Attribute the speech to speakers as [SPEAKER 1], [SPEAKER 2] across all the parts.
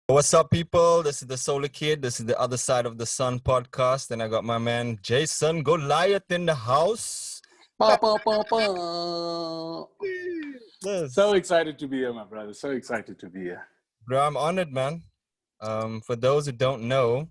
[SPEAKER 1] What's up, people? This is the Solar Kid. This is the Other Side of the Sun podcast, and I got my man Jason Goliath in the house.
[SPEAKER 2] Ba, ba, ba, ba.
[SPEAKER 1] Yes.
[SPEAKER 2] So excited to be here, my brother. So excited to be here.
[SPEAKER 1] Bro, I'm honored, man. For those who don't know,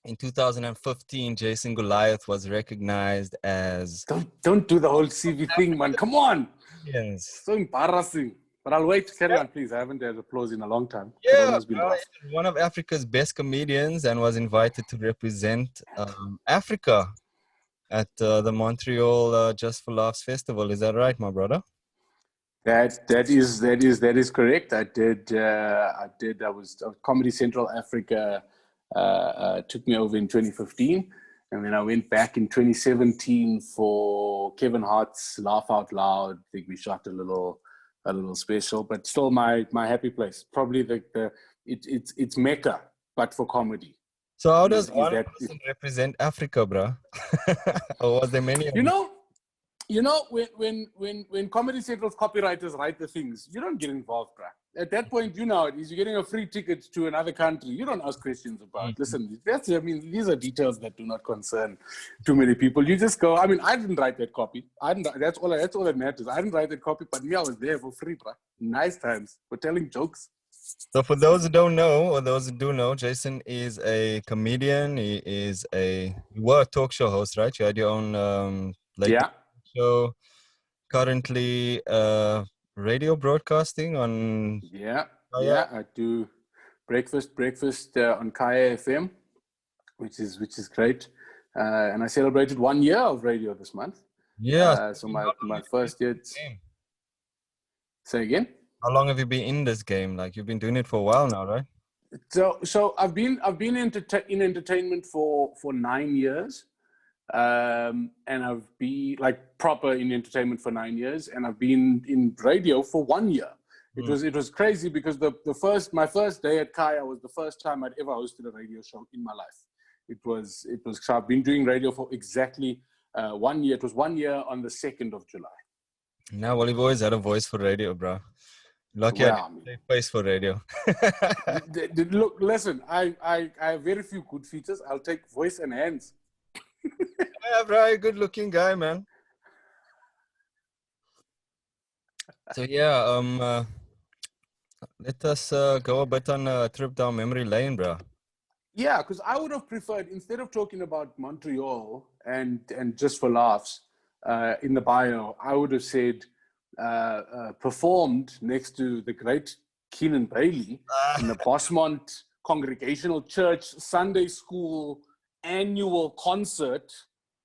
[SPEAKER 1] in 2015, Jason Goliath was recognized as...
[SPEAKER 2] Don't do the whole CV thing, man. Come on.
[SPEAKER 1] Yes.
[SPEAKER 2] So embarrassing. But I'll wait. Carry on, please. I haven't had applause in a long time.
[SPEAKER 1] Yeah, bro, one of Africa's best comedians and was invited to represent Africa at the Montreal Just for Laughs Festival. Is that right, my brother?
[SPEAKER 2] That is correct. I was Comedy Central Africa took me over in 2015, and then I went back in 2017 for Kevin Hart's Laugh Out Loud. I think we shot a little special, but still my happy place. Probably it's Mecca, but for comedy.
[SPEAKER 1] So how does one person represent Africa, bro? Or was there many?
[SPEAKER 2] You know, when Comedy Central's copywriters write the things, you don't get involved, bro. At that point, you know it is. You're getting a free ticket to another country. You don't ask questions about. Listen, these are details that do not concern too many people. You just go. I mean, I didn't write that copy. That's all that matters. I didn't write that copy, but me, I was there for free, bro. Nice times. We're telling jokes.
[SPEAKER 1] So for those who don't know, or those who do know, Jason is a comedian. You were a talk show host, right? You had your own late show. Currently, radio broadcasting on.
[SPEAKER 2] I do breakfast on Kaya FM, which is great. And I celebrated 1 year of radio this month.
[SPEAKER 1] Yeah.
[SPEAKER 2] So my first year. Say again.
[SPEAKER 1] How long have you been in this game? Like, you've been doing it for a while now, right?
[SPEAKER 2] So I've been in entertainment for 9 years, and I've been like proper in entertainment for 9 years, and I've been in radio for 1 year. It was crazy because my first day at Kaya was the first time I'd ever hosted a radio show in my life. It was so I've been doing radio for exactly 1 year. It was 1 year on the 2nd of July.
[SPEAKER 1] Now, well, you've always had a voice for radio, bro. Lucky I didn't say face for radio.
[SPEAKER 2] Look, listen, I have very few good features. I'll take voice and hands.
[SPEAKER 1] Yeah, bro, you're a good-looking guy, man. So yeah, let us go a bit on a trip down memory lane, bro.
[SPEAKER 2] Yeah, because I would have preferred, instead of talking about Montreal and Just for Laughs in the bio, I would have said performed next to the great Keenan Bailey in the Bosmont Congregational Church Sunday School annual concert.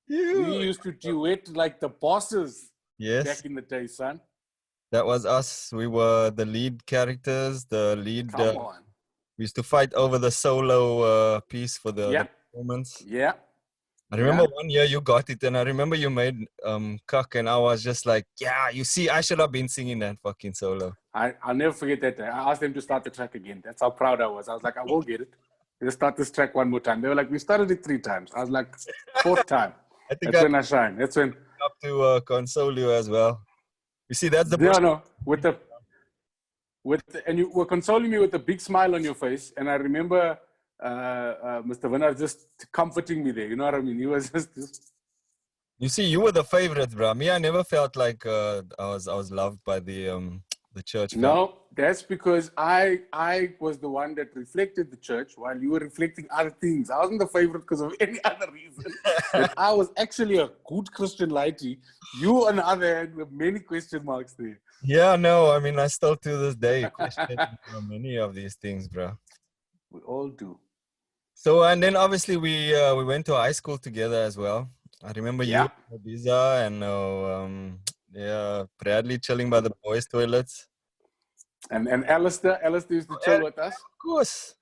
[SPEAKER 2] We used to duet like the bosses back in the day, son.
[SPEAKER 1] That was us. We were the lead characters, the lead. We used to fight over the solo piece for the performance.
[SPEAKER 2] Yeah.
[SPEAKER 1] I remember 1 year you got it, and I remember you made Cuck, and I was just like, yeah, you see, I should have been singing that fucking solo.
[SPEAKER 2] I'll never forget that day. I asked them to start the track again. That's how proud I was. I was like, I will get it. Let's start this track one more time. They were like, we started it 3 times. I was like, 4th time. That's when I shine. That's when.
[SPEAKER 1] Up to console you as well. You see, that's the.
[SPEAKER 2] And you were consoling me with a big smile on your face, and I remember Mr. Winner just comforting me there. You know what I mean? He was just.
[SPEAKER 1] You see, you were the favorite, bro. Me, I never felt like I was loved by the church.
[SPEAKER 2] No, that's because I was the one that reflected the church while you were reflecting other things. I wasn't the favorite because of any other reason. But I was actually a good Christian lighty. You, on the other hand, with many question marks there.
[SPEAKER 1] Yeah, no, I mean, I still to this day question many of these things, bro.
[SPEAKER 2] We all do.
[SPEAKER 1] So, and then obviously we went to high school together as well. I remember you, Ibiza, and Bradley chilling by the boys' toilets.
[SPEAKER 2] And Alistair used to chill with us.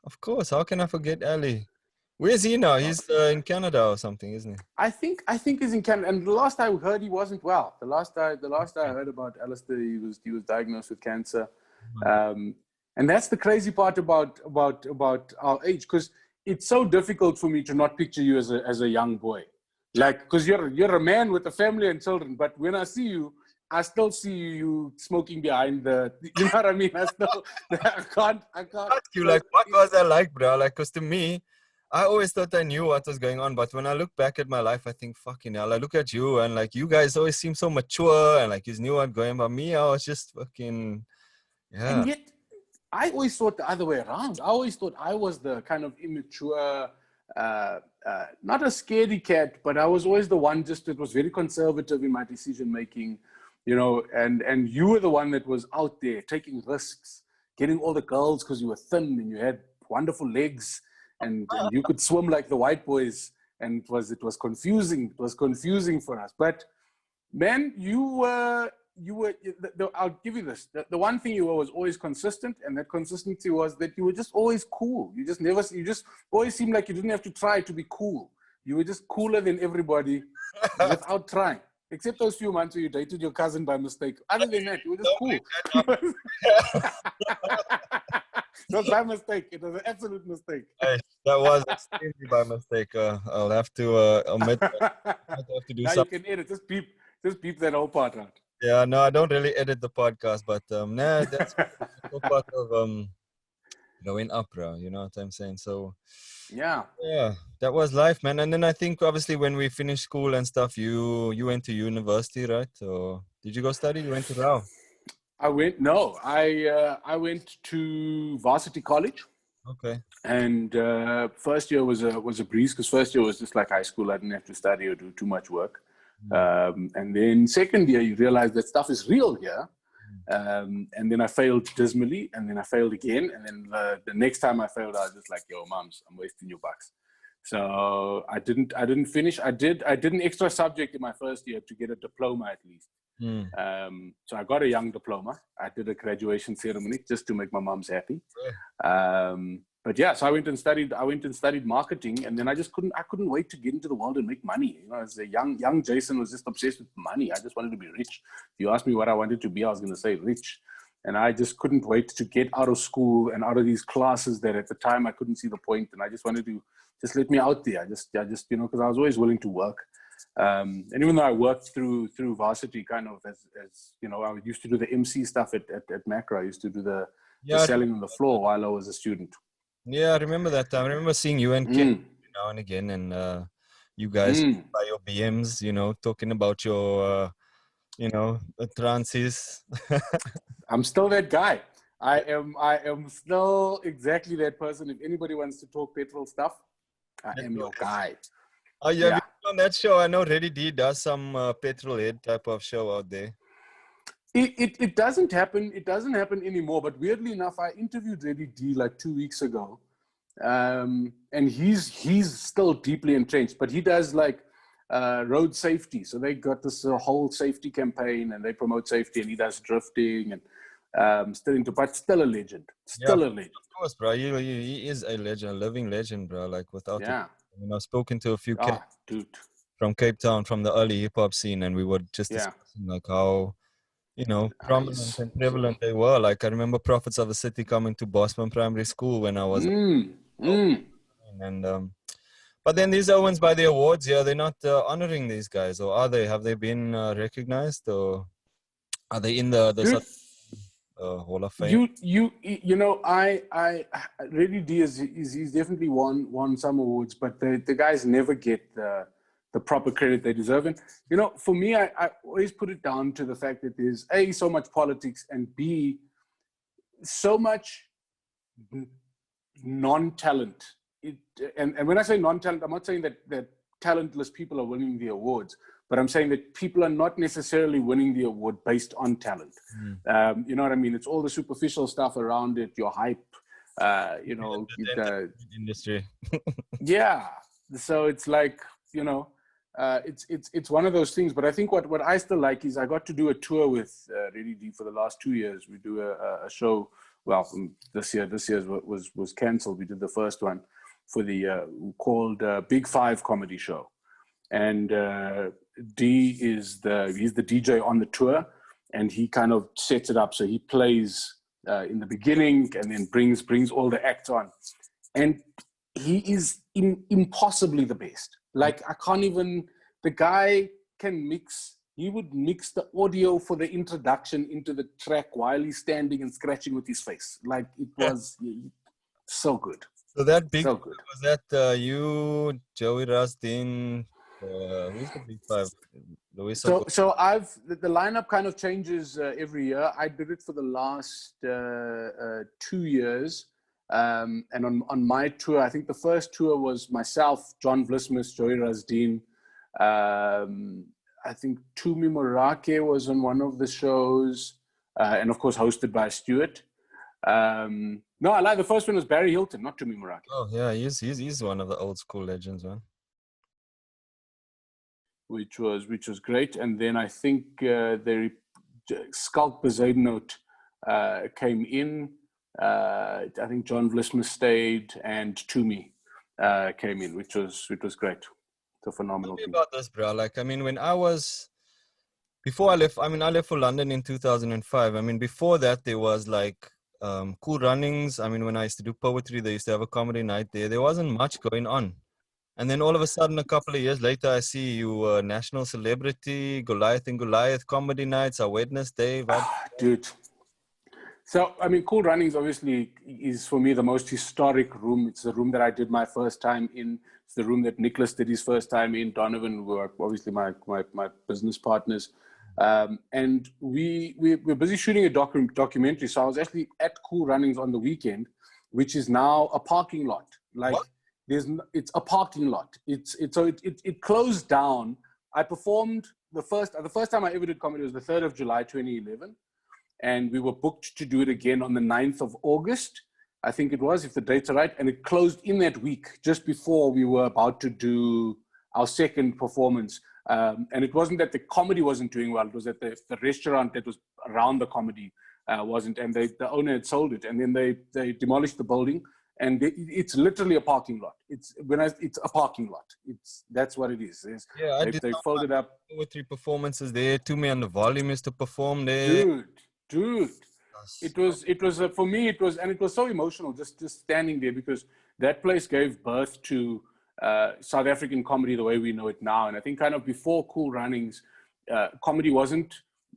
[SPEAKER 1] Of course. How can I forget Ali? Where is he now? He's in Canada or something, isn't he?
[SPEAKER 2] I think he's in Canada. And the last I heard, he wasn't well. The last I heard about Alistair, he was diagnosed with cancer. And that's the crazy part about our age, because it's so difficult for me to not picture you as a young boy. Like, because you're a man with a family and children, but when I see you, I still see you smoking behind the, you know what I mean? I can't.
[SPEAKER 1] Ask you, like, what was I like, bro? Like, because to me, I always thought I knew what was going on, but when I look back at my life, I think, fucking hell, I look at you and like, you guys always seem so mature and like, you knew what going, but me, I was just fucking, yeah.
[SPEAKER 2] And yet, I always thought the other way around. I always thought I was the kind of immature, not a scaredy cat, but I was always the one that was very conservative in my decision making, you know, and you were the one that was out there taking risks, getting all the girls because you were thin and you had wonderful legs and you could swim like the white boys. And it was confusing. It was confusing for us. But man, I'll give you this. The one thing you were was always consistent, and that consistency was that you were just always cool. You just always seemed like you didn't have to try to be cool. You were just cooler than everybody without trying. Except those few months where you dated your cousin by mistake. Other than that, you were just cool. It was by mistake. It was an absolute mistake.
[SPEAKER 1] Hey, that was extremely by mistake. I'll have to omit. I have to do
[SPEAKER 2] now
[SPEAKER 1] something.
[SPEAKER 2] You can edit. Just beep that whole part out.
[SPEAKER 1] Yeah, no, I don't really edit the podcast, but nah, that's part of going up, bro. You know what I'm saying? So
[SPEAKER 2] yeah,
[SPEAKER 1] that was life, man. And then I think obviously when we finished school and stuff, you went to university, right? Or did you go study? You went to Rao?
[SPEAKER 2] I went to varsity college.
[SPEAKER 1] Okay.
[SPEAKER 2] And first year was a breeze because first year was just like high school. I didn't have to study or do too much work. And then second year, you realize that stuff is real here. And then I failed dismally, and then I failed again. And then the next time I failed, I was just like, yo, moms, I'm wasting your bucks. So I didn't finish. I did an extra subject in my first year to get a diploma at least. So I got a young diploma. I did a graduation ceremony just to make my moms happy. But yeah, so I went and studied marketing, and then I couldn't wait to get into the world and make money. You know, as a young Jason was just obsessed with money. I just wanted to be rich. If you asked me what I wanted to be, I was going to say rich. And I just couldn't wait to get out of school and out of these classes that at the time I couldn't see the point. And I just wanted to just let me out there. I just, you know, because I was always willing to work. And even though I worked through varsity kind of as you know, I used to do the MC stuff at Macro. I used to do the selling on the floor while I was a student.
[SPEAKER 1] Yeah, I remember that time. I remember seeing you and Ken now and again, and you guys by your BMs, you know, talking about your, you know, trances.
[SPEAKER 2] I'm still that guy. I am still exactly that person. If anybody wants to talk petrol stuff, I am your guy.
[SPEAKER 1] Oh yeah, yeah. On that show, I know Reddy D does some petrol head type of show out there.
[SPEAKER 2] It doesn't happen. It doesn't happen anymore. But weirdly enough, I interviewed Reddy D like 2 weeks ago, and he's still deeply entrenched. But he does like road safety. So they got this whole safety campaign, and they promote safety. And he does drifting and still a legend. Still a legend.
[SPEAKER 1] Of course, bro. He is a legend, a living legend, bro. Like without it. You know, I've spoken to a few kids from Cape Town, from the early hip hop scene, and we were just discussing like how, you know, prominent and prevalent they were. Like I remember Prophets of the City coming to Bosman Primary School when I was and but then these Owens by the awards, they're not honoring these guys, or are they? Have they been recognized, or are they in the Hall of Fame?
[SPEAKER 2] You know, I Reddy D he's definitely won some awards, but the guys never get the proper credit they deserve. And, you know, for me, I always put it down to the fact that there's A, so much politics, and B, so much non-talent. And when I say non-talent, I'm not saying that talentless people are winning the awards, but I'm saying that people are not necessarily winning the award based on talent. You know what I mean? It's all the superficial stuff around it, your hype, you know, the
[SPEAKER 1] industry.
[SPEAKER 2] Yeah. So it's like, you know, it's one of those things. But I think what I still like is I got to do a tour with Reddy D for the last 2 years. We do a show. Well, this year was cancelled. We did the first one for the called Big Five comedy show, and D he's the DJ on the tour, and he kind of sets it up. So he plays in the beginning, and then brings all the acts on, and he is impossibly the best. Like I can't even. The guy can mix he would mix the audio for the introduction into the track while he's standing and scratching with his face. Like, it was so good.
[SPEAKER 1] So that big,
[SPEAKER 2] So good.
[SPEAKER 1] was that you, Joey Rasdin, who's the big five?
[SPEAKER 2] So the lineup kind of changes every year. I did it for the last 2 years. And on my tour, I think the first tour was myself, John Vlismus, Joey Rasdin. I think Tumi Morake was on one of the shows, and of course hosted by Stuart. No, I lied. The first one was Barry Hilton, not Tumi Morake.
[SPEAKER 1] Oh yeah, he's one of the old school legends, man.
[SPEAKER 2] Which was great. And then I think Skulk Bezuidenhout came in. I think John Vlismus stayed, and Tumi came in, which was great. It's a phenomenal
[SPEAKER 1] Tell me
[SPEAKER 2] team.
[SPEAKER 1] about this, bro. Like, I mean, before I left, I left for London in 2005. I mean, before that, there was like Cool Runnings. I mean, when I used to do poetry, they used to have a comedy night there. There wasn't much going on. And then all of a sudden, a couple of years later, I see you national celebrity, Goliath and Goliath comedy nights, our Wednesday.
[SPEAKER 2] Dude. So, I mean, Cool Runnings obviously is, for me, the most historic room. It's the room that I did my first time in. It's the room that Nicholas did his first time in. Donovan were obviously my business partners. And we're busy shooting a documentary. So I was actually at Cool Runnings on the weekend, which is now a parking lot. Like,
[SPEAKER 1] What?
[SPEAKER 2] It's a parking lot. It closed down. I performed the first time I ever did comedy was the 3rd of July, 2011. And we were booked to do it again on the 9th of August, I think it was, if the dates are right. And it closed in that week, just before we were about to do our second performance. And it wasn't that the comedy wasn't doing well. It was that the restaurant that was around the comedy wasn't. And the owner had sold it. And then they demolished the building. And it's literally a parking lot. It's a parking lot. That's what it is. They folded up.
[SPEAKER 1] Poetry performances there. Tumi and the Volume used to perform there.
[SPEAKER 2] Dude, it was for me, it was so emotional just standing there, because that place gave birth to South African comedy the way we know it now. And I think kind of before Cool Runnings, comedy wasn't,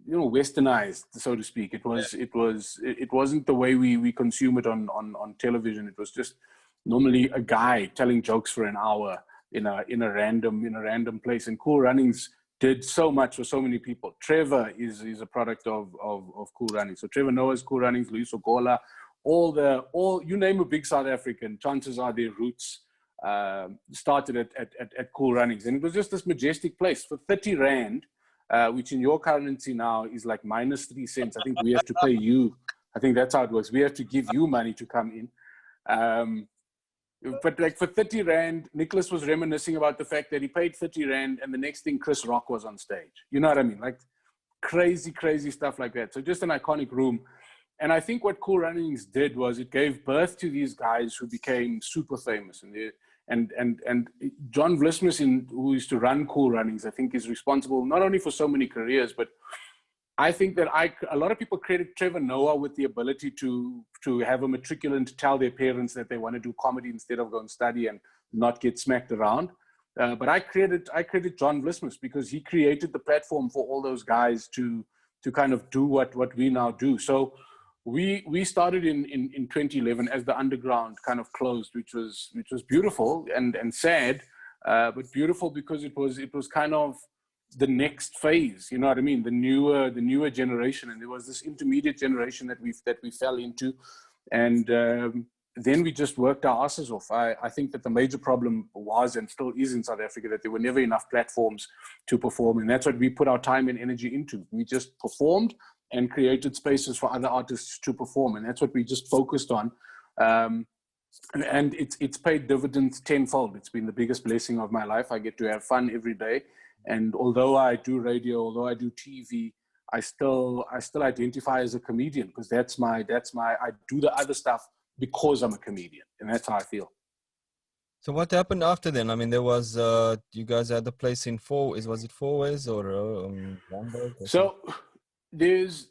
[SPEAKER 2] westernized, so to speak. It wasn't the way we consume it on television. It was just normally a guy telling jokes for an hour in a random place. And Cool Runnings did so much for so many people. Trevor is a product of Cool Runnings. So Trevor Noah's Cool Runnings, Luis Ogola, all you name a big South African, chances are their roots started at Cool Runnings. And it was just this majestic place for 30 Rand, which in your currency now is like minus 3 cents. I think we have to pay you. I think that's how it works. We have to give you money to come in. But like for 30 Rand, Nicholas was reminiscing about the fact that he paid 30 Rand and the next thing Chris Rock was on stage. You know what I mean? Like crazy stuff like that. So just an iconic room. And I think what Cool Runnings did was it gave birth to these guys who became super famous. And John Vlismus, who used to run Cool Runnings, I think is responsible not only for so many careers, but I think that a lot of people credit Trevor Noah with the ability to have a matriculant tell their parents that they want to do comedy instead of go and study and not get smacked around. But I credit John Vlismus, because he created the platform for all those guys to kind of do what we now do. So we started in 2011 as the underground kind of closed, which was beautiful and sad, but beautiful because it was kind of the next phase, you know what I mean? The newer generation. And there was this intermediate generation that we fell into. And then we just worked our asses off. I think that the major problem was, and still is in South Africa, that there were never enough platforms to perform. And that's what we put our time and energy into. We just performed and created spaces for other artists to perform. And that's what we just focused on. And it's paid dividends tenfold. It's been the biggest blessing of my life. I get to have fun every day. And although I do radio, although I do TV, I still identify as a comedian, because that's my I do the other stuff because I'm a comedian, and that's how I feel.
[SPEAKER 1] So what happened after then? I mean, there was you guys had the place in was it Four Ways or Randburg?
[SPEAKER 2] So there's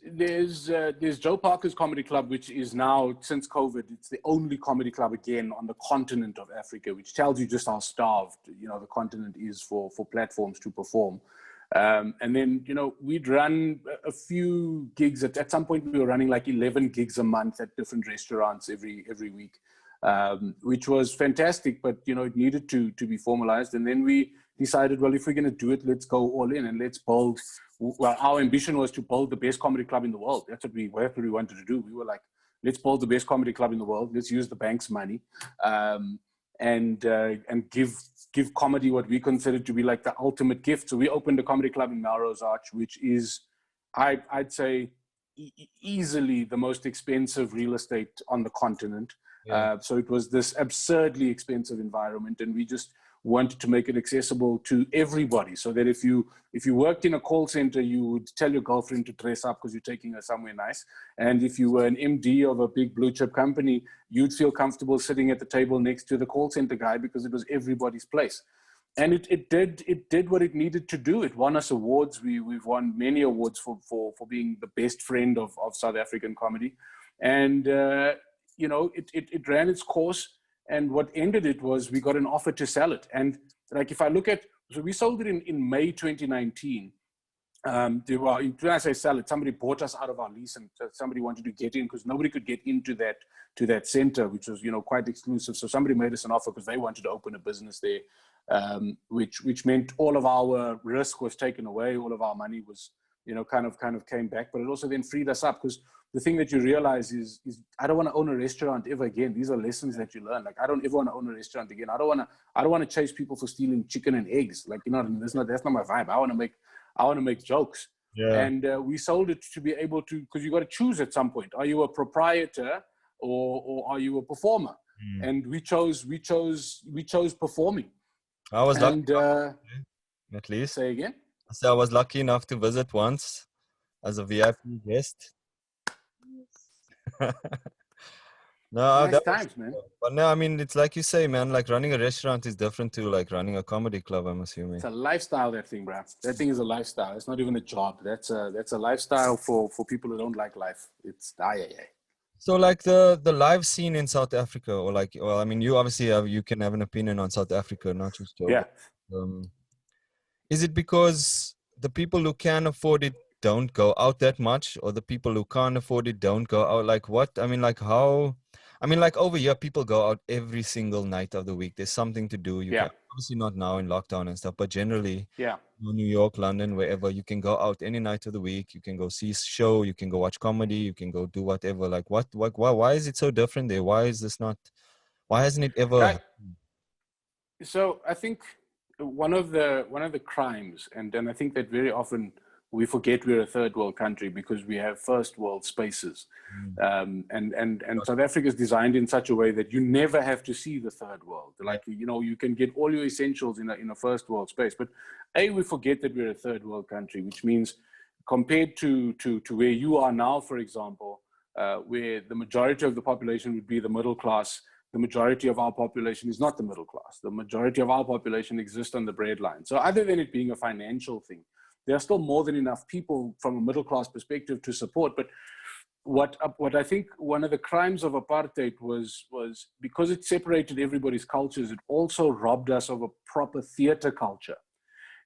[SPEAKER 2] Joe Parker's Comedy Club, which is now, since COVID, it's the only comedy club again on the continent of Africa, which tells you just how starved the continent is for platforms to perform. And then, you know, we'd run a few gigs. At some point, we were running like 11 gigs a month at different restaurants every week, which was fantastic. But, you know, it needed to be formalized. And then we decided, well, if we're going to do it, let's go all in and let's build. Well, our ambition was to build the best comedy club in the world. That's what we wanted to do. We were like, let's build the best comedy club in the world. Let's use the bank's money. And give comedy what we consider to be like the ultimate gift. So we opened a comedy club in Melrose Arch, which is, I'd say, easily the most expensive real estate on the continent. Yeah. So it was this absurdly expensive environment, and we just wanted to make it accessible to everybody, so that if you worked in a call center, you would tell your girlfriend to dress up because you're taking her somewhere nice. And if you were an MD of a big blue chip company, you'd feel comfortable sitting at the table next to the call center guy because it was everybody's place. And it did what it needed to do. It won us awards. We've won many awards for being the best friend of South African comedy. And you know, it ran its course. And what ended it was we got an offer to sell it. And like, if I look at, so we sold it in May 2019. When I say sell it, somebody bought us out of our lease, and somebody wanted to get in because nobody could get into that center, which was, you know, quite exclusive. So somebody made us an offer because they wanted to open a business there, which meant all of our risk was taken away. All of our money was, you know, kind of came back, but it also then freed us up, because the thing that you realize is I don't want to own a restaurant ever again. These are lessons that you learn. Like, I don't ever want to own a restaurant again. I don't want to chase people for stealing chicken and eggs. Like, you know, that's not my vibe. I want to make jokes. Yeah. And we sold it to be able to, because you got to choose at some point. Are you a proprietor or are you a performer? Mm. And we chose performing.
[SPEAKER 1] I was lucky, at least.
[SPEAKER 2] Say again?
[SPEAKER 1] So I was lucky enough to visit once as a VIP guest. No,
[SPEAKER 2] nice times, man.
[SPEAKER 1] But no, I mean, it's like you say, man, like running a restaurant is different to like running a comedy club, I'm assuming.
[SPEAKER 2] It's a lifestyle, that thing, bro. That thing is a lifestyle. It's not even a job. That's a lifestyle for people who don't like life. It's
[SPEAKER 1] So like the live scene in South Africa, or like, well, I mean, you obviously you can have an opinion on South Africa, not just
[SPEAKER 2] yeah.
[SPEAKER 1] Is it because the people who can afford it don't go out that much, or the people who can't afford it don't go out? Like what? I mean, like how? I mean, like over here, people go out every single night of the week. There's something to do. You can, obviously not now in lockdown and stuff, but generally, New York, London, wherever, you can go out any night of the week. You can go see a show. You can go watch comedy. You can go do whatever. Like what? Why is it so different there? Why is this not? Why hasn't it ever?
[SPEAKER 2] So I think one of the crimes, and I think that very often we forget we're a third world country because we have first world spaces. And South Africa is designed in such a way that you never have to see the third world. Like, you know, you can get all your essentials in a first world space. But we forget that we're a third world country, which means compared to where you are now, for example, where the majority of the population would be the middle class, the majority of our population is not the middle class. The majority of our population exists on the breadline. So other than it being a financial thing, there are still more than enough people from a middle class perspective to support. But what I think one of the crimes of apartheid was because it separated everybody's cultures, it also robbed us of a proper theater culture.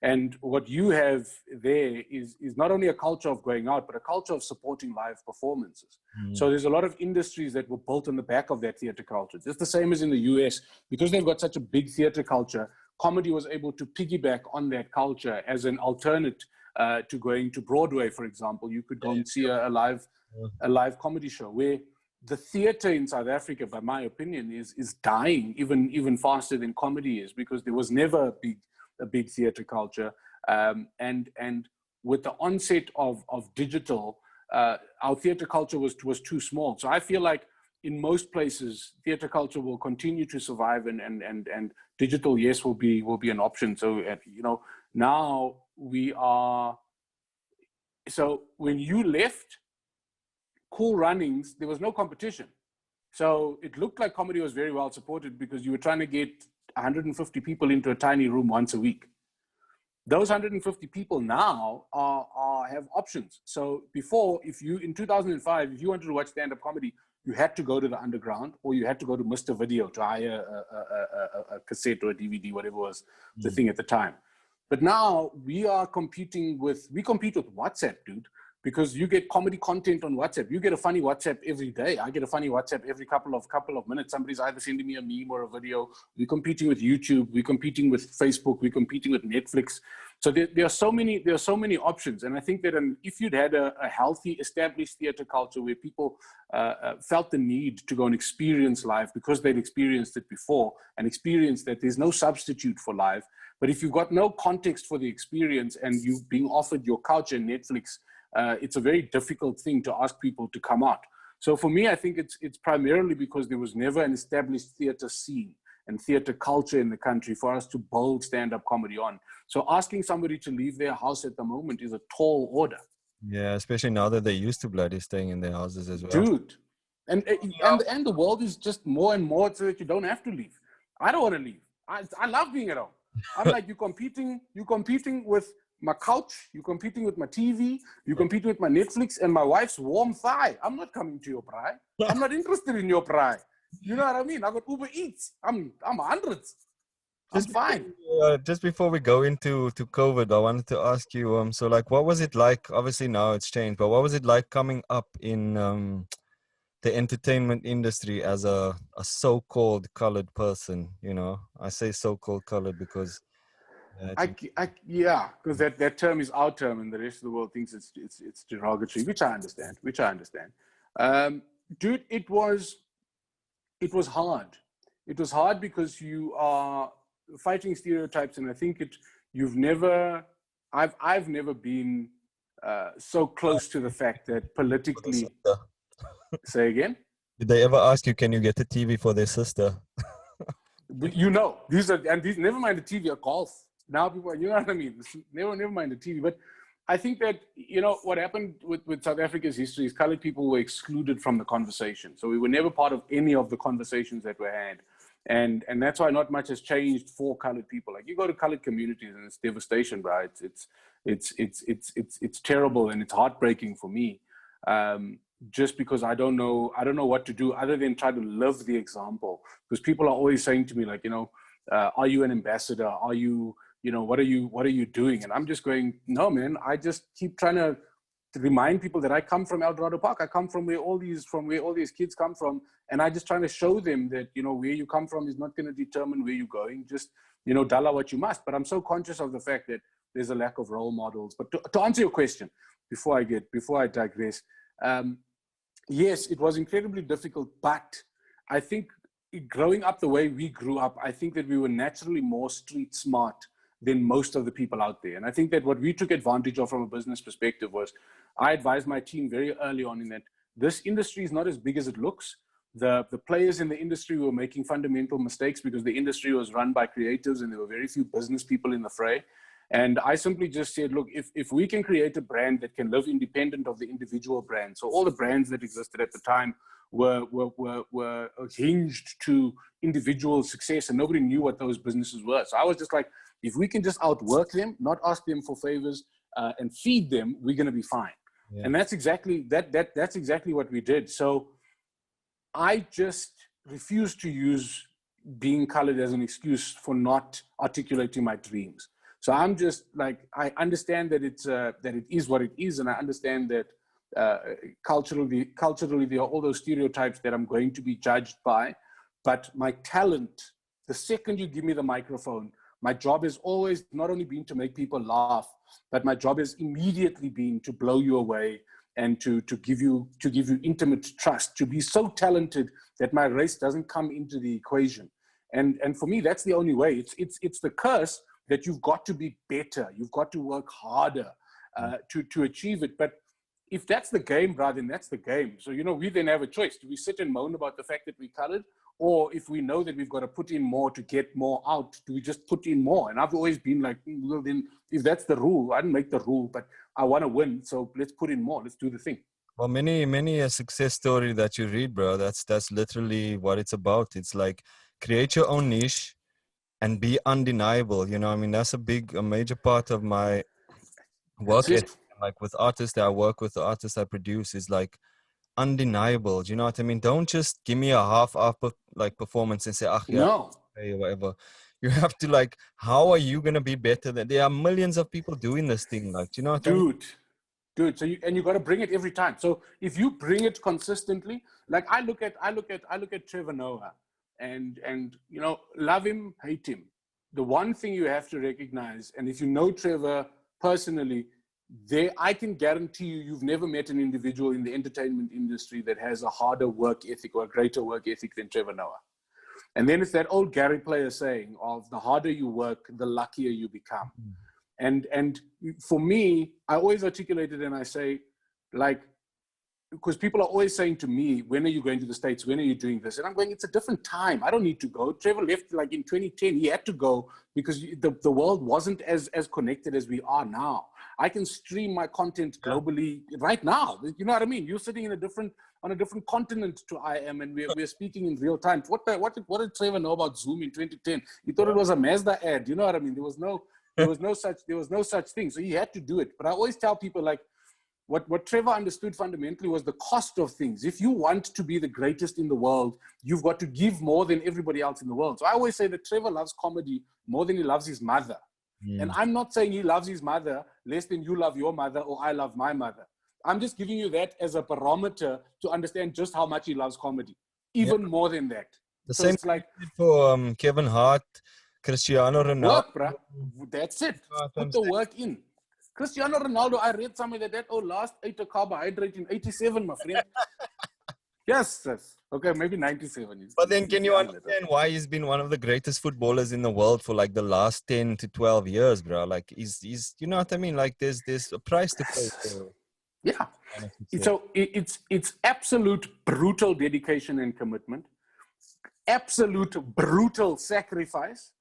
[SPEAKER 2] And what you have there is not only a culture of going out, but a culture of supporting live performances. So there's a lot of industries that were built on the back of that theater culture. Just the same as in the US, because they've got such a big theater culture, comedy was able to piggyback on that culture as an alternate to going to Broadway, for example. You could go and see a live comedy show, where the theater in South Africa, by my opinion, is dying even faster than comedy is, because there was never a big theater culture. And with the onset of digital, our theater culture was too small. So I feel like in most places, theater culture will continue to survive, and digital, yes, will be an option. So, you know, now we are. So when you left Cool Runnings, there was no competition. So it looked like comedy was very well supported because you were trying to get 150 people into a tiny room once a week. Those 150 people now have options. So before, in 2005, if you wanted to watch stand-up comedy, you had to go to the underground, or you had to go to Mr. Video to hire a cassette or a DVD, whatever was the thing at the time. But now we compete with WhatsApp, dude, because you get comedy content on WhatsApp. You get a funny WhatsApp every day. I get a funny WhatsApp every couple of minutes. Somebody's either sending me a meme or a video. We're competing with YouTube. We're competing with Facebook. We're competing with Netflix. So there are so many options. And I think that if you'd had a healthy, established theater culture where people felt the need to go and experience live because they'd experienced it before and experienced that there's no substitute for live. But if you've got no context for the experience and you've been offered your couch and Netflix, it's a very difficult thing to ask people to come out. So for me, I think it's primarily because there was never an established theater scene and theater culture in the country for us to build stand-up comedy on. So asking somebody to leave their house at the moment is a tall order.
[SPEAKER 1] Yeah, especially now that they're used to bloody staying in their houses as well.
[SPEAKER 2] Dude, and the world is just more and more so that you don't have to leave. I don't want to leave. I love being at home. I'm like, you're competing with my couch, you're competing with my TV, you're competing with my Netflix and my wife's warm thigh. I'm not coming to your braai. I'm not interested in your braai. You know what I mean? I got Uber Eats. I'm hundreds. I'm fine.
[SPEAKER 1] Just before we go into COVID, I wanted to ask you, so like, what was it like? Obviously now it's changed, but what was it like coming up in the entertainment industry as a so-called colored person? You know, I say so-called colored because
[SPEAKER 2] because that term is our term, and the rest of the world thinks it's derogatory, which I understand. Dude, it was hard. It was hard because you are fighting stereotypes, and I think I've never been so close to the fact that politically. Say again?
[SPEAKER 1] Did they ever ask you, can you get a TV for their sister?
[SPEAKER 2] You know, these never mind the TV, a golf. Now people, you know what I mean? Never mind the TV. But I think that, you know, what happened with South Africa's history is colored people were excluded from the conversation. So we were never part of any of the conversations that were had. And that's why not much has changed for colored people. Like, you go to colored communities and it's devastation, right? It's terrible and it's heartbreaking for me. Just because I don't know what to do other than try to live the example. Because people are always saying to me, like, you know, are you an ambassador? Are you, you know, what are you doing? And I'm just going, no, man, I just keep trying to remind people that I come from El Dorado Park. I come from where all these kids come from. And I just trying to show them that, you know, where you come from is not going to determine where you're going. Just, you know, dala what you must. But I'm so conscious of the fact that there's a lack of role models. But to answer your question, before I digress, yes, it was incredibly difficult, but I think growing up the way we grew up, I think that we were naturally more street smart than most of the people out there. And I think that what we took advantage of from a business perspective was, I advised my team very early on in that this industry is not as big as it looks. The players in the industry were making fundamental mistakes because the industry was run by creatives and there were very few business people in the fray. And I simply just said, look, if we can create a brand that can live independent of the individual brand. So all the brands that existed at the time were hinged to individual success and nobody knew what those businesses were. So I was just like, if we can just outwork them, not ask them for favors and feed them, we're going to be fine. Yeah. And that's exactly what we did. So I just refused to use being colored as an excuse for not articulating my dreams. So I'm just like, I understand that it is what it is, and I understand that culturally there are all those stereotypes that I'm going to be judged by. But my talent, the second you give me the microphone, my job has always not only been to make people laugh, but my job has immediately been to blow you away and to give you intimate trust, to be so talented that my race doesn't come into the equation. And for me, that's the only way. It's the curse that you've got to be better. You've got to work harder to achieve it. But if that's the game, brother, then that's the game. So, you know, we then have a choice. Do we sit and moan about the fact that we're colored? Or if we know that we've got to put in more to get more out, do we just put in more? And I've always been like, well, then if that's the rule, I didn't make the rule, but I want to win. So let's put in more. Let's do the thing.
[SPEAKER 1] Well, many a success story that you read, bro, that's literally what it's about. It's like, create your own niche and be undeniable. You know, I mean, that's a major part of my work ethic. Like with artists that I work with, the artists I produce, is like undeniable. Do you know what I mean? Don't just give me a half-hour like performance and say, yeah,
[SPEAKER 2] no,
[SPEAKER 1] or whatever. You have to like, how are you going to be better than, there are millions of people doing this thing. Like, do you know what I mean?
[SPEAKER 2] Dude, so you got to bring it every time. So if you bring it consistently, like I look at Trevor Noah, and you know, love him, hate him. The one thing you have to recognize, and if you know Trevor personally, I can guarantee you've never met an individual in the entertainment industry that has a harder work ethic or a greater work ethic than Trevor Noah. And then it's that old Gary Player saying of the harder you work, the luckier you become. And for me, I always articulate it and I say, like, because people are always saying to me, when are you going to the States? When are you doing this? And I'm going, it's a different time. I don't need to go. Trevor left like in 2010. He had to go because the world wasn't as connected as we are now. I can stream my content globally right now. You know what I mean? You're sitting on a different continent to I am, and we're speaking in real time. What did Trevor know about Zoom in 2010? He thought it was a Mazda ad. You know what I mean? There was no such thing. So he had to do it. But I always tell people, like, what Trevor understood fundamentally was the cost of things. If you want to be the greatest in the world, you've got to give more than everybody else in the world. So I always say that Trevor loves comedy more than he loves his mother. And I'm not saying he loves his mother less than you love your mother or I love my mother. I'm just giving you that as a barometer to understand just how much he loves comedy, even more than that.
[SPEAKER 1] The
[SPEAKER 2] so
[SPEAKER 1] same
[SPEAKER 2] it's like
[SPEAKER 1] for Kevin Hart, Cristiano Ronaldo.
[SPEAKER 2] Work, bruh. That's it. Put the work in. Cristiano Ronaldo, I read somewhere that last ate a carbohydrate in 87, my friend. Yes. Okay, maybe 97.
[SPEAKER 1] But then can you understand why he's been one of the greatest footballers in the world for like the last 10 to 12 years, bro? Like he's you know what I mean? Like there's a price to pay for.
[SPEAKER 2] Yeah. So it's absolute brutal dedication and commitment, absolute brutal sacrifice.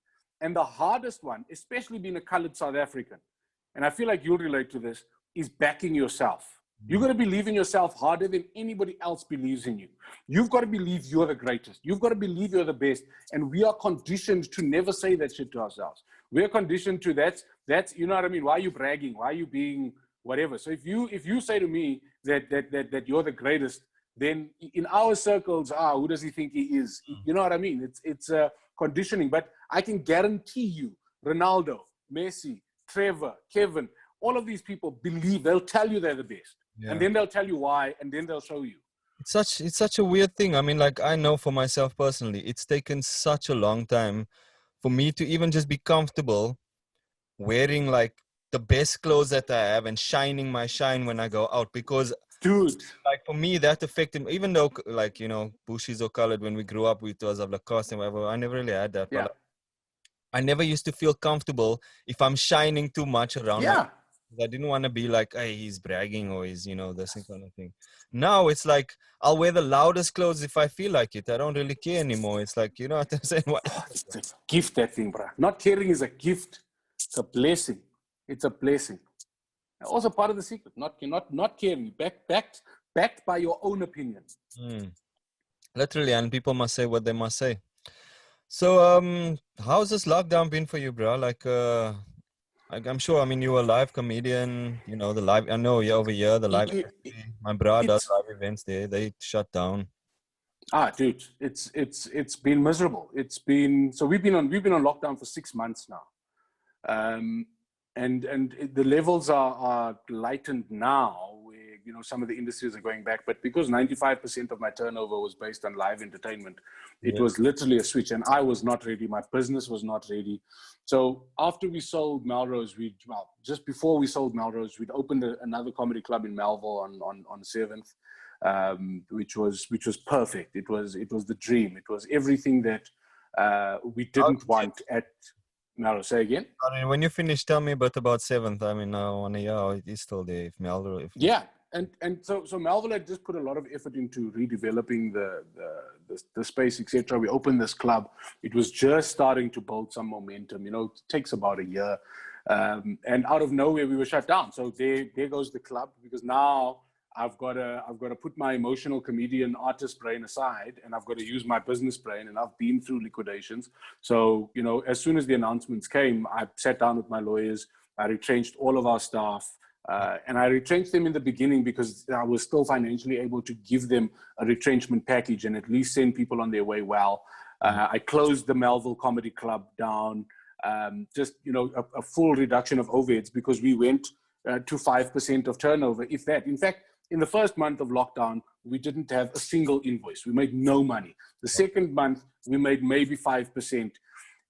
[SPEAKER 2] And the hardest one, especially being a colored South African, and I feel like you'll relate to this, is backing yourself. You've got to believe in yourself harder than anybody else believes in you. You've got to believe you're the greatest. You've got to believe you're the best. And we are conditioned to never say that shit to ourselves. We're conditioned to that's you know what I mean? Why are you bragging? Why are you being whatever? So if you say to me that you're the greatest, then in our circles, who does he think he is? You know what I mean? It's conditioning. But I can guarantee you, Ronaldo, Messi, Trevor, Kevin, all of these people believe, they'll tell you they're the best. Yeah. And then they'll tell you why, and then they'll show you.
[SPEAKER 1] It's such a weird thing. I mean, like, I know for myself personally, it's taken such a long time for me to even just be comfortable wearing like the best clothes that I have and shining my shine when I go out, because
[SPEAKER 2] dude,
[SPEAKER 1] like for me that affected, even though like, you know, bushies or colored, when we grew up with was of Lacoste and whatever, I never really had that. But like, I never used to feel comfortable if I'm shining too much around. I didn't want to be like, hey, he's bragging or he's, you know, this kind of thing. Now it's like, I'll wear the loudest clothes if I feel like it. I don't really care anymore. It's like, you know what I'm saying?
[SPEAKER 2] It's a gift, that thing, bro. Not caring is a gift. It's a blessing. It's a blessing. Also part of the secret, not caring, backed by your own opinion.
[SPEAKER 1] Literally, and people must say what they must say. So, how's this lockdown been for you, bro? Like, I'm sure, I mean, you're a live comedian, you know, I know you're over here, the live, my brother does live events there, they shut down.
[SPEAKER 2] Dude, it's been miserable. It's been, so we've been on lockdown for 6 months now. And the levels are lightened now, where, you know, some of the industries are going back, but because 95% of my turnover was based on live entertainment, it was literally a switch, and I was not ready. My business was not ready. So after we sold Melrose, just before we sold Melrose, we'd opened another comedy club in Melville on 7th, which was perfect. It was the dream. It was everything that we didn't want at Melrose. Say again?
[SPEAKER 1] I mean, when you finish, tell me about 7th. I mean, I want to hear how it is still there. If Melrose,
[SPEAKER 2] and so Melville had just put a lot of effort into redeveloping the space, etc. We opened this club. It was just starting to build some momentum. You know, it takes about a year, and out of nowhere we were shut down. So there goes the club, because now I've got to put my emotional comedian artist brain aside, and I've got to use my business brain, and I've been through liquidations. So, you know, as soon as the announcements came, I sat down with my lawyers, I retrenched all of our staff, and I retrenched them in the beginning because I was still financially able to give them a retrenchment package and at least send people on their way well. I closed the Melville Comedy Club down. Just, you know, a full reduction of overheads because we went to 5% of turnover, if that. In fact, in the first month of lockdown, we didn't have a single invoice. We made no money. The second month, we made maybe 5%.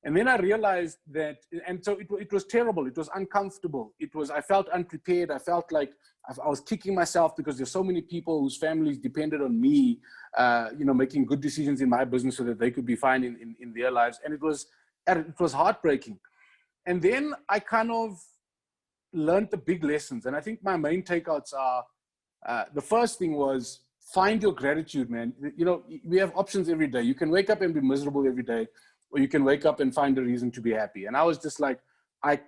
[SPEAKER 2] And then I realized that, and so it was terrible. It was uncomfortable. I felt unprepared. I felt like I was kicking myself because there's so many people whose families depended on me, you know, making good decisions in my business so that they could be fine in their lives. And it was heartbreaking. And then I kind of learned the big lessons. And I think my main takeouts are, the first thing was find your gratitude, man. You know, we have options every day. You can wake up and be miserable every day, or you can wake up and find a reason to be happy. And I was just like, I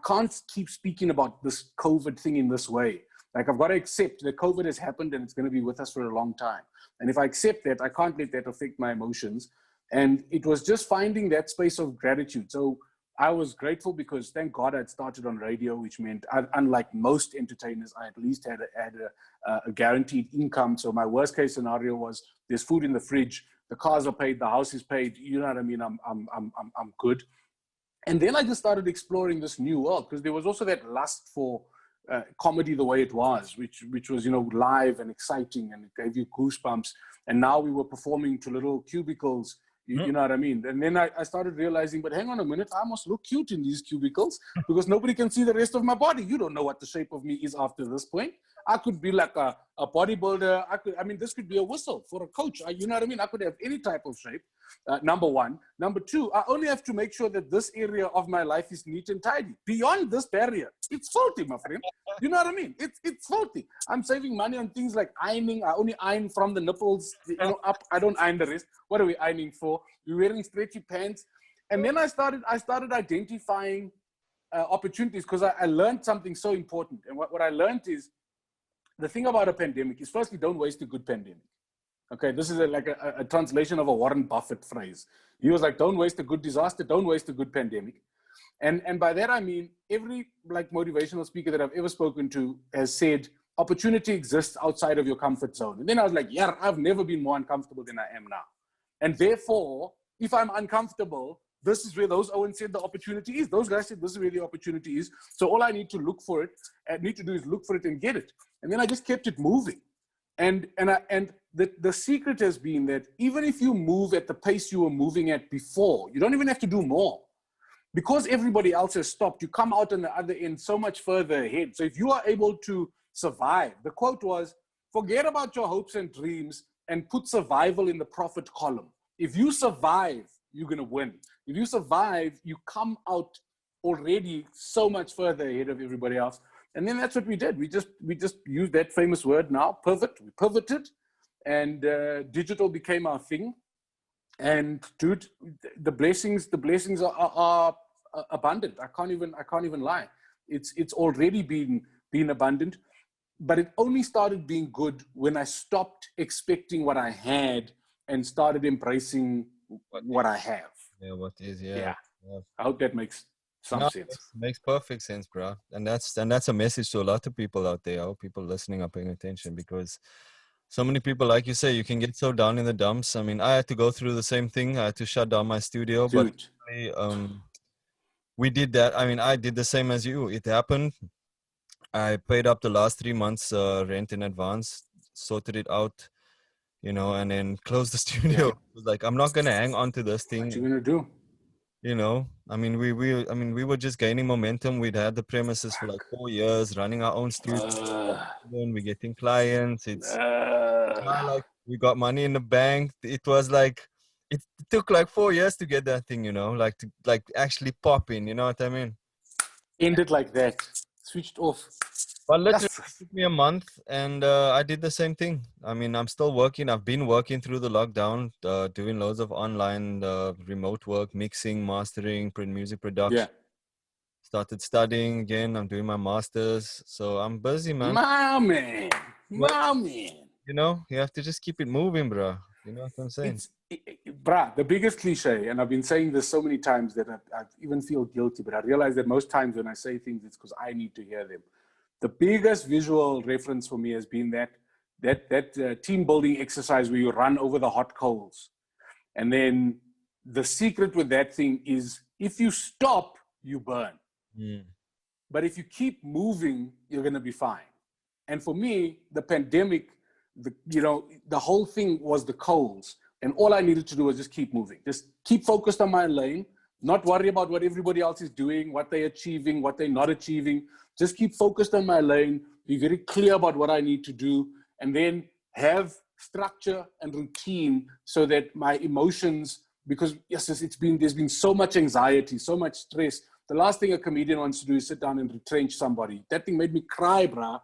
[SPEAKER 2] can't keep speaking about this COVID thing in this way. Like, I've got to accept that COVID has happened and it's going to be with us for a long time. And if I accept that, I can't let that affect my emotions. And it was just finding that space of gratitude. So I was grateful because thank God I'd started on radio, which meant, unlike most entertainers, I at least had a guaranteed income. So my worst case scenario was there's food in the fridge, the cars are paid, the house is paid. You know what I mean? I'm good. And then I just started exploring this new world because there was also that lust for comedy the way it was, which was, you know, live and exciting and it gave you goosebumps. And now we were performing to little cubicles. You know what I mean? And then I started realizing, but hang on a minute, I must look cute in these cubicles because nobody can see the rest of my body. You don't know what the shape of me is after this point. I could be like a bodybuilder. This could be a whistle for a coach. You know what I mean? I could have any type of shape, number one. Number two, I only have to make sure that this area of my life is neat and tidy. Beyond this barrier, it's faulty, my friend. You know what I mean? It's faulty. I'm saving money on things like ironing. I only iron from the nipples, you know, up. I don't iron the rest. What are we ironing for? We're wearing stretchy pants. And then I started identifying opportunities because I learned something so important. And what I learned is, the thing about a pandemic is, firstly, don't waste a good pandemic. Okay, this is like a translation of a Warren Buffett phrase. He was like, don't waste a good disaster, don't waste a good pandemic. And by that, I mean, every like motivational speaker that I've ever spoken to has said, opportunity exists outside of your comfort zone. And then I was like, yeah, I've never been more uncomfortable than I am now. And therefore, if I'm uncomfortable, this is where those Owen said the opportunity is. Those guys said this is where the opportunity is. So all I need to look for it, need to do is look for it and get it. And then I just kept it moving. And the secret has been that even if you move at the pace you were moving at before, you don't even have to do more. Because everybody else has stopped, you come out on the other end so much further ahead. So if you are able to survive, the quote was, forget about your hopes and dreams and put survival in the profit column. If you survive, you're going to win. If you survive, you come out already so much further ahead of everybody else. And then that's what we did. We just used that famous word now, pivot. We pivoted, and digital became our thing. And dude, the blessings are abundant. I can't even lie. It's already been abundant, but it only started being good when I stopped expecting what I had and started embracing what I have.
[SPEAKER 1] Yeah, what is, yeah.
[SPEAKER 2] I hope that makes some sense.
[SPEAKER 1] Makes perfect sense, bro. And that's a message to a lot of people out there. I hope people listening are paying attention, because so many people, like you say, you can get so down in the dumps. I mean, I had to go through the same thing. I had to shut down my studio,
[SPEAKER 2] Dude.
[SPEAKER 1] but we did that. I mean, I did the same as you. It happened. I paid up the last 3 months rent in advance, sorted it out, you know, and then closed the studio. It was like, I'm not gonna hang on to this thing.
[SPEAKER 2] What you gonna do?
[SPEAKER 1] You know, I mean, we were just gaining momentum. We'd had the premises for like 4 years, running our own studio. We're getting clients. It's not like we got money in the bank. It was like, it took like 4 years to get that thing, you know, like to actually pop in. You know what I mean?
[SPEAKER 2] Ended like that. Switched off.
[SPEAKER 1] But literally, it took me a month, and I did the same thing. I mean, I'm still working. I've been working through the lockdown, doing loads of online remote work, mixing, mastering, music production.
[SPEAKER 2] Yeah.
[SPEAKER 1] Started studying again. I'm doing my masters, so I'm busy, man.
[SPEAKER 2] My man.
[SPEAKER 1] You know, you have to just keep it moving, bro. You know what I'm saying?
[SPEAKER 2] Bruh, the biggest cliche, and I've been saying this so many times that I even feel guilty, but I realize that most times when I say things, it's because I need to hear them. The biggest visual reference for me has been that team building exercise where you run over the hot coals, and then the secret with that thing is if you stop, you burn. But if you keep moving, you're going to be fine. And for me, the pandemic, the whole thing was the coals. And all I needed to do was just keep moving. Just keep focused on my lane, not worry about what everybody else is doing, what they're achieving, what they're not achieving. Just keep focused on my lane, be very clear about what I need to do, and then have structure and routine so that my emotions, because yes, there's been so much anxiety, so much stress. The last thing a comedian wants to do is sit down and retrench somebody. That thing made me cry, brah.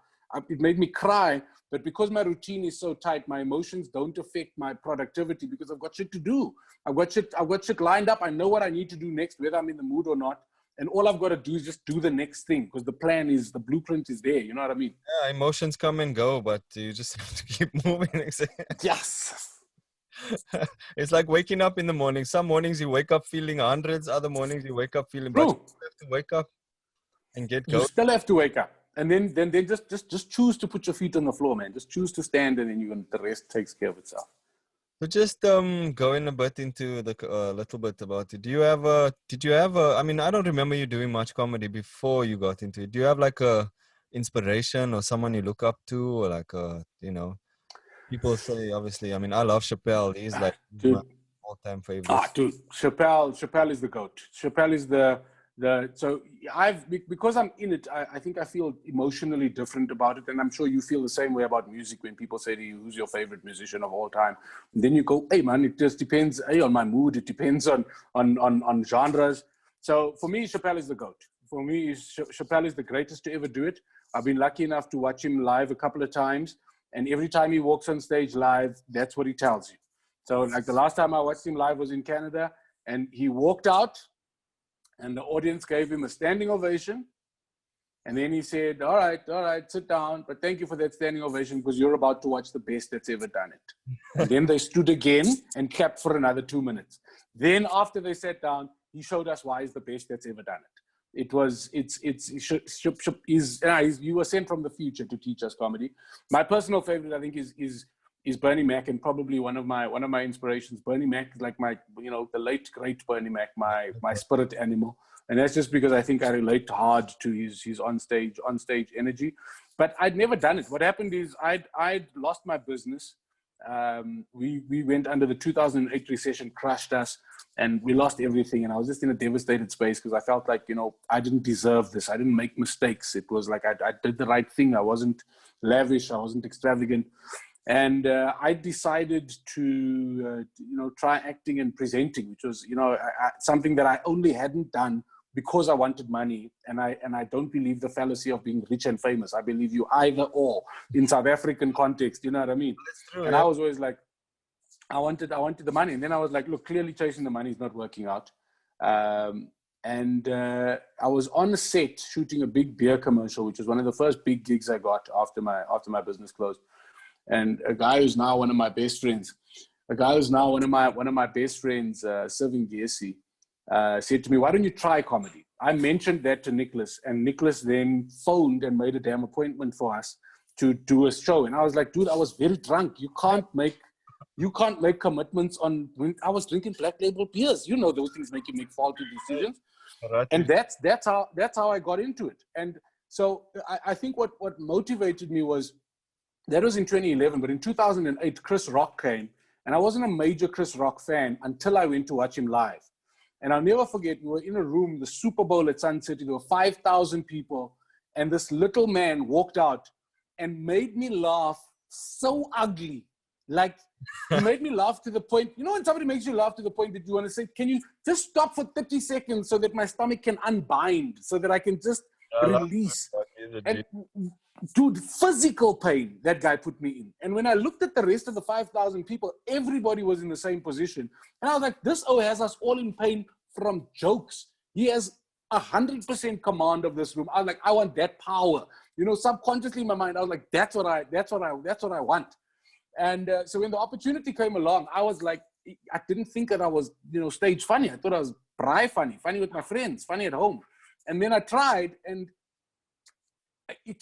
[SPEAKER 2] It made me cry, but because my routine is so tight, my emotions don't affect my productivity because I've got shit to do. I've got shit lined up. I know what I need to do next, whether I'm in the mood or not. And all I've got to do is just do the next thing because the blueprint is there. You know what I mean?
[SPEAKER 1] Yeah, emotions come and go, but you just have to keep moving.
[SPEAKER 2] Yes.
[SPEAKER 1] It's like waking up in the morning. Some mornings you wake up feeling hundreds, other mornings you wake up feeling, but you have to wake up and get going.
[SPEAKER 2] You still have to wake up. And then just choose to put your feet on the floor, man. Just choose to stand, and then the rest takes care of itself.
[SPEAKER 1] So just going a bit into the little bit about it. Did you have I mean, I don't remember you doing much comedy before you got into it. Do you have like a inspiration or someone you look up to, or like people say, obviously, I mean, I love Chappelle. He's like my all-time favorite.
[SPEAKER 2] Dude, Chappelle is the GOAT. Chappelle is so because I'm in it, I think I feel emotionally different about it. And I'm sure you feel the same way about music when people say to you, who's your favorite musician of all time? And then you go, hey man, it just depends on my mood. It depends on genres. So for me, Chappelle is the GOAT. For me, Chappelle is the greatest to ever do it. I've been lucky enough to watch him live a couple of times. And every time he walks on stage live, that's what he tells you. So like the last time I watched him live was in Canada, and he walked out and the audience gave him a standing ovation. And then he said, all right, sit down, but thank you for that standing ovation because you're about to watch the best that's ever done it. And then they stood again and clapped for another 2 minutes. Then after they sat down, he showed us why he's the best that's ever done it. You were sent from the future to teach us comedy. My personal favorite, I think, is Bernie Mac, and probably one of my inspirations. Bernie Mac is like my, the late great Bernie Mac, my spirit animal, and that's just because I think I relate hard to his on stage energy. But I'd never done it. What happened is I'd lost my business. We went under the 2008 recession, crushed us, and we lost everything. And I was just in a devastated space because I felt like, I didn't deserve this. I didn't make mistakes. It was like I did the right thing. I wasn't lavish. I wasn't extravagant. And I decided to, try acting and presenting, which was, something that I only hadn't done because I wanted money. And I don't believe the fallacy of being rich and famous. I believe you either or in South African context, you know what I mean?
[SPEAKER 1] That's true,
[SPEAKER 2] and I was always like, I wanted the money. And then I was like, look, clearly chasing the money is not working out. I was on the set shooting a big beer commercial, which was one of the first big gigs I got after my business closed. And a guy who's now one of my best friends, Serving Giesi, said to me, why don't you try comedy? I mentioned that to Nicholas, and Nicholas then phoned and made a damn appointment for us to do a show. And I was like, dude, I was very drunk. You can't make commitments when I was drinking Black Label beers. Those things make you make faulty decisions. And that's how I got into it. And so I think what motivated me was, that was in 2011, but in 2008, Chris Rock came, and I wasn't a major Chris Rock fan until I went to watch him live. And I'll never forget, we were in a room, the Super Bowl at Sun City, there were 5,000 people, and this little man walked out and made me laugh so ugly. Like, he made me laugh to the point, when somebody makes you laugh to the point that you want to say, can you just stop for 30 seconds so that my stomach can unbind, so that I can just release. And dude, physical pain that guy put me in. And when I looked at the rest of the 5,000 people, everybody was in the same position. And I was like, this has us all in pain from jokes. He has 100% command of this room. I was like, I want that power. Subconsciously in my mind, I was like, that's what I want. And so when the opportunity came along, I was like, I didn't think that I was, stage funny. I thought I was funny with my friends, funny at home. And then I tried, and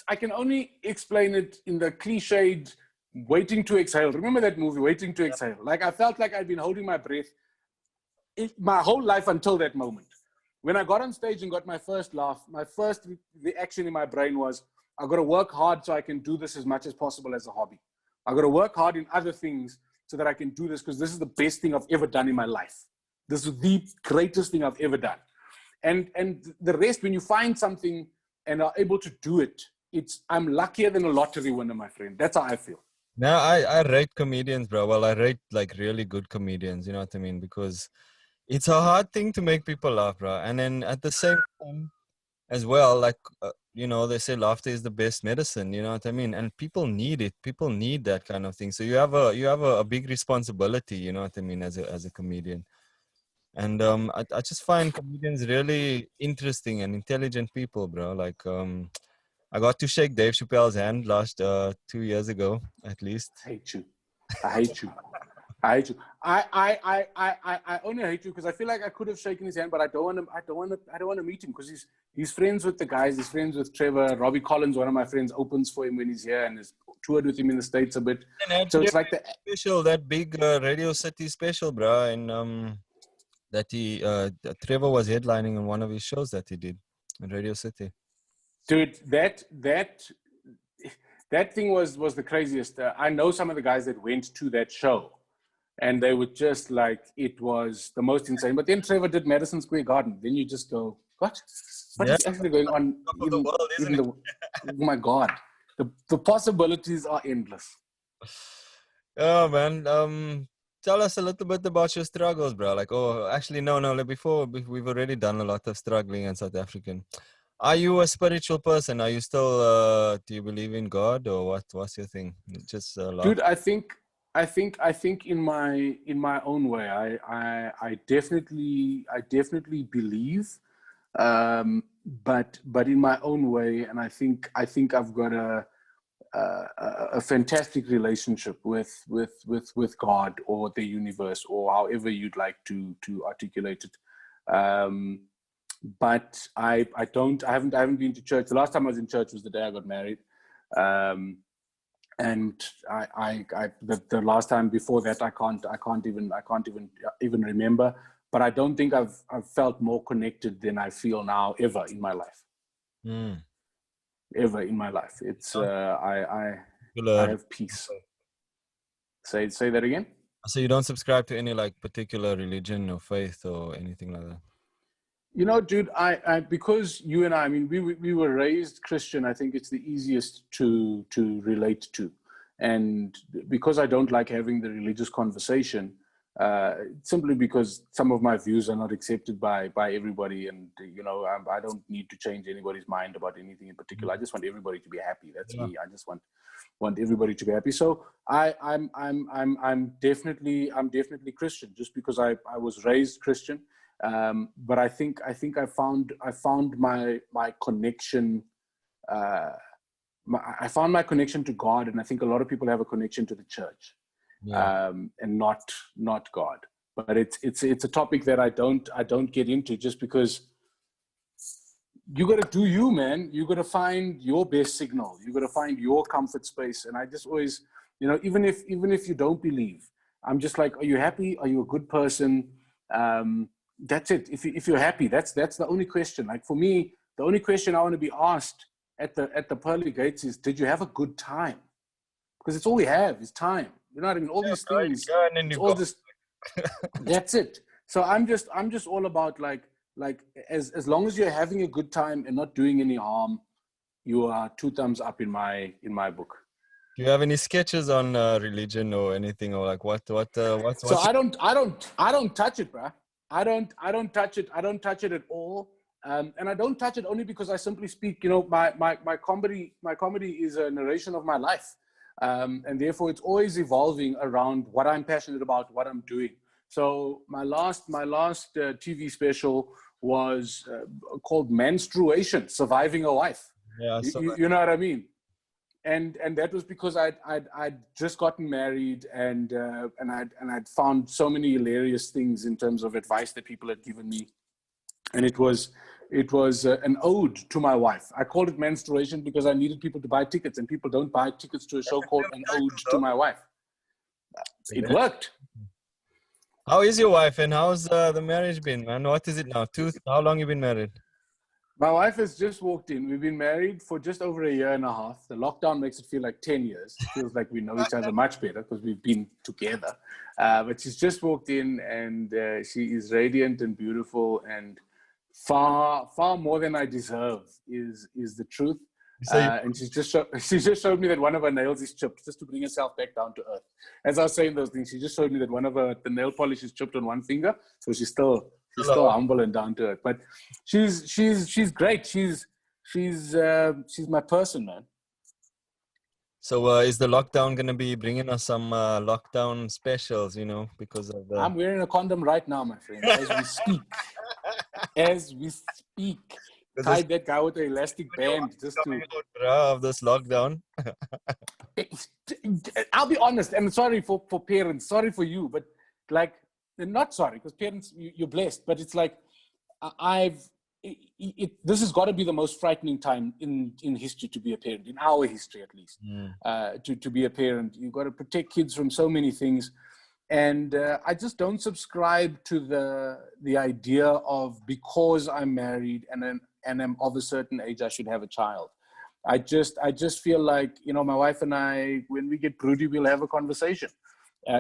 [SPEAKER 2] I can only explain it in the cliched Waiting to Exhale. Remember that movie, Waiting to Exhale? Like, I felt like I'd been holding my breath my whole life until that moment. When I got on stage and got my first laugh, my first reaction in my brain was, I've got to work hard so I can do this as much as possible as a hobby. I've got to work hard in other things so that I can do this, because this is the best thing I've ever done in my life. This is the greatest thing I've ever done. And the rest, when you find something and are able to do it, I'm luckier than a lottery winner, my friend. That's how I feel.
[SPEAKER 1] Now I rate comedians, bro. Well, I rate like really good comedians, you know what I mean? Because it's a hard thing to make people laugh, bro. And then at the same time as well, like, you know, they say laughter is the best medicine, you know what I mean? And people need it. People need that kind of thing. So you have a big responsibility, you know what I mean, as a comedian. And I just find comedians really interesting and intelligent people, bro. Like, I got to shake Dave Chappelle's hand last 2 years ago, at least.
[SPEAKER 2] I hate you. I hate you. I hate you. I only hate you because I feel like I could have shaken his hand, but I don't want to meet him, because he's friends with the guys. He's friends with Trevor. Robbie Collins, one of my friends, opens for him when he's here and has toured with him in the States a bit. So it's like
[SPEAKER 1] that big Radio City special, bro, and that Trevor was headlining on one of his shows that he did in Radio City.
[SPEAKER 2] Dude, that thing was the craziest. I know some of the guys that went to that show, and they were just like, it was the most insane. But then Trevor did Madison Square Garden. Then you just go, what is actually going on? Oh my God, the possibilities are endless.
[SPEAKER 1] Oh man, tell us a little bit about your struggles, bro. Like, actually, no. Like before, we've already done a lot of struggling in South African. Are you a spiritual person? Are you still? Do you believe in God, or what? What's your thing? Just
[SPEAKER 2] dude, I think in my own way, I definitely believe, but in my own way, and I think I've got a fantastic relationship with God or the universe, or however you'd like to articulate it. But I haven't been to church. The last time I was in church was the day I got married. And the last time before that, I can't even remember. But I don't think I've felt more connected than I feel now ever in my life. Ever in my life, it's I have peace. Say that again.
[SPEAKER 1] So you don't subscribe to any like particular religion or faith or anything like that?
[SPEAKER 2] You know, dude, I because you and I mean, we were raised Christian. I think it's the easiest to relate to, and because I don't like having the religious conversation, simply because some of my views are not accepted by everybody, and you know, I don't need to change anybody's mind about anything in particular. I just want everybody to be happy. That's me. I just want everybody to be happy. So I'm definitely Christian, just because I was raised Christian. But I think I found my connection. I found my connection to God, and I think a lot of people have a connection to the church, and not God. But it's a topic that I don't get into, just because you got to do you, man. You got to find your best signal. You got to find your comfort space. And I just always, you know, even if you don't believe, I'm just like, are you happy? Are you a good person? That's it. If you're happy, that's the only question. Like for me, the only question I want to be asked at the pearly gates is, did you have a good time? Because it's all we have is time. You know what I mean? All these things. It's all just. That's it. So I'm just all about like as long as you're having a good time and not doing any harm, you are 2 thumbs up in my book.
[SPEAKER 1] Do you have any sketches on religion or anything, or like what's
[SPEAKER 2] so I don't touch it, bro. I don't touch it. I don't touch it at all. And I don't touch it only because I simply speak, you know, my comedy is a narration of my life. And therefore it's always evolving around what I'm passionate about, what I'm doing. So my last TV special was called Menstruation, Surviving a Wife.
[SPEAKER 1] Yeah,
[SPEAKER 2] you know what I mean? And that was because I'd just gotten married, and I'd found so many hilarious things in terms of advice that people had given me, and it was an ode to my wife. I called it Menstruation because I needed people to buy tickets, and people don't buy tickets to a show called An Ode to My Wife. It worked.
[SPEAKER 1] How is your wife and how's the marriage been, man? What is it now? How long you been married?
[SPEAKER 2] My wife has just walked in. We've been married for just over a year and a half. The lockdown makes it feel like 10 years. It feels like we know each other much better because we've been together. But she's just walked in, and she is radiant and beautiful, and far, far more than I deserve is the truth. And she just showed me that one of her nails is chipped, just to bring herself back down to earth. As I was saying those things, she just showed me that the nail polish is chipped on one finger, so she's still humble and down to earth. But she's great. She's my person, man.
[SPEAKER 1] So is the lockdown gonna be bringing us some lockdown specials? Because of the.
[SPEAKER 2] I'm wearing a condom right now, my friend, as we speak. As we speak. Tied that guy with an elastic band just to
[SPEAKER 1] of this lockdown.
[SPEAKER 2] I'll be honest, and sorry for parents, sorry for you, but like, not sorry, because parents, you're blessed, but it's like this has got to be the most frightening time in history to be a parent, in our history at least. To be a parent, you've got to protect kids from so many things. And I just don't subscribe to the idea of, because I'm married and I'm of a certain age, I should have a child. I just feel like, my wife and I, when we get broody, we'll have a conversation.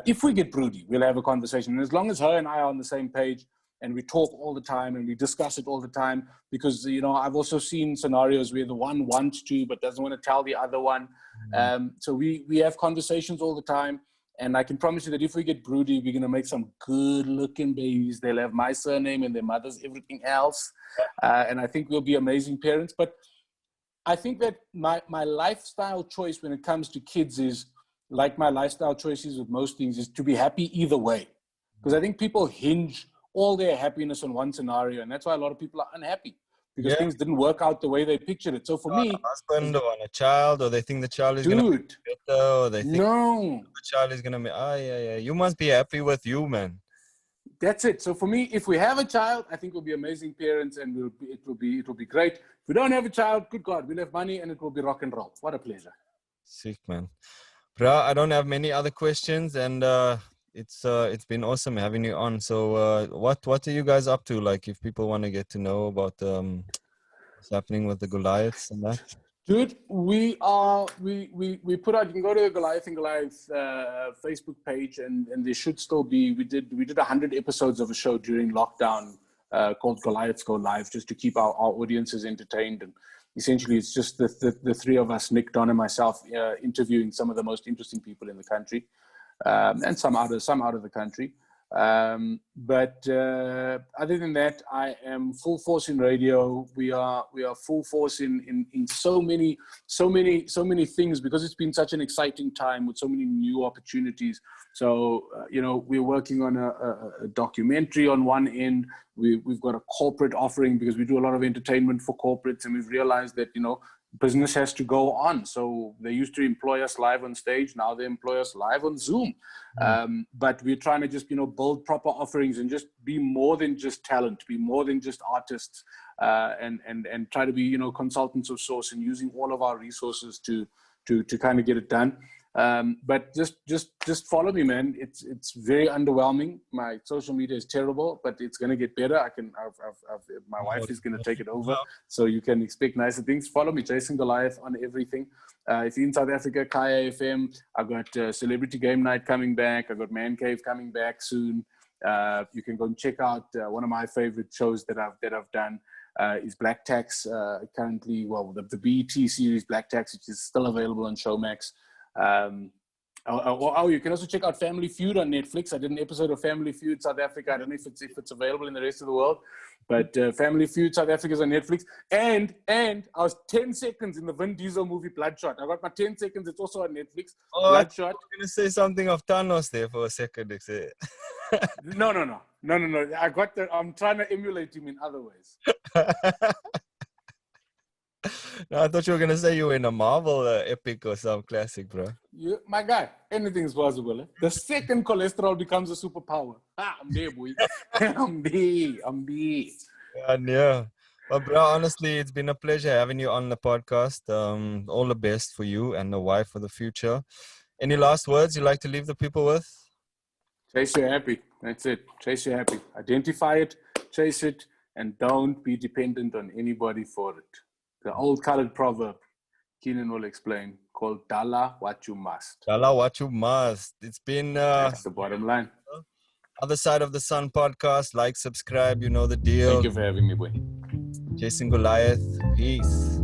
[SPEAKER 2] If we get broody, we'll have a conversation. And as long as her and I are on the same page and we talk all the time and we discuss it all the time, because, I've also seen scenarios where the one wants to, but doesn't want to tell the other one. So we have conversations all the time. And I can promise you that if we get broody, we're going to make some good-looking babies. They'll have my surname and their mother's everything else. And I think we'll be amazing parents. But I think that my lifestyle choice when it comes to kids is, like my lifestyle choices with most things, is to be happy either way. Because I think people hinge all their happiness on one scenario. And that's why a lot of people are unhappy. Because things didn't work out the way they pictured it. So for me,
[SPEAKER 1] a husband or a child, or they think the child is going to be better, or they think the child is going to be, you must be happy with you, man.
[SPEAKER 2] That's it. So for me, if we have a child, I think we'll be amazing parents, and it will be great. If we don't have a child, good God, we'll have money and it will be rock and roll. What a pleasure.
[SPEAKER 1] Sick, man. Bro, I don't have many other questions, and it's been awesome having you on. So what are you guys up to? Like, if people want to get to know about what's happening with the Goliaths and that?
[SPEAKER 2] Dude, we put out, you can go to the Goliath and Goliath Facebook page, and there should still be, we did 100 episodes of a show during lockdown called Goliaths Go Live, just to keep our audiences entertained. And essentially it's just the three of us, Nick, Don and myself, interviewing some of the most interesting people in the country, and some out of the country. But other than that, I am full force in radio. We are full force in so many things, because it's been such an exciting time with so many new opportunities. So we're working on a documentary on one end. We've got a corporate offering, because we do a lot of entertainment for corporates, and we've realized that business has to go on. So they used to employ us live on stage. Now they employ us live on Zoom. But we're trying to just, build proper offerings and just be more than just talent, be more than just artists, and try to be, consultants of sorts, and using all of our resources to kind of get it done. But just follow me, man. It's very underwhelming. My social media is terrible, but it's going to get better. My wife is going to take it over, so you can expect nicer things. Follow me, Jason Goliath, on everything. If you're in South Africa, Kaya FM. I've got Celebrity Game Night coming back. I've got Man Cave coming back soon. You can go and check out one of my favorite shows that I've done. Is Black Tax, currently, the BET series Black Tax, which is still available on Showmax. You can also check out Family Feud on Netflix. I did an episode of Family Feud South Africa. I don't know if it's available in the rest of the world, but Family Feud South Africa is on Netflix. And I was 10 seconds in the Vin Diesel movie Bloodshot. I got my 10 seconds. It's also on Netflix. Bloodshot.
[SPEAKER 1] I'm going to say something of Thanos there for a second.
[SPEAKER 2] No. I'm trying to emulate him in other ways.
[SPEAKER 1] No, I thought you were going to say you were in a Marvel epic or some classic, bro.
[SPEAKER 2] My guy, anything is possible. The second cholesterol becomes a superpower. I'm there, boy. I'm there.
[SPEAKER 1] Yeah. Well, bro, honestly, it's been a pleasure having you on the podcast. All the best for you and the wife for the future. Any last words you'd like to leave the people with?
[SPEAKER 2] Chase your happy. That's it. Chase your happy. Identify it, chase it, and don't be dependent on anybody for it. The old colored proverb, Keenan will explain, called Dala what you must.
[SPEAKER 1] Dala what you must. It's been
[SPEAKER 2] That's the bottom line.
[SPEAKER 1] Other Side of the Sun podcast. Like, subscribe, you know the deal.
[SPEAKER 2] Thank you for having me, boy.
[SPEAKER 1] Jason Goliath. Peace.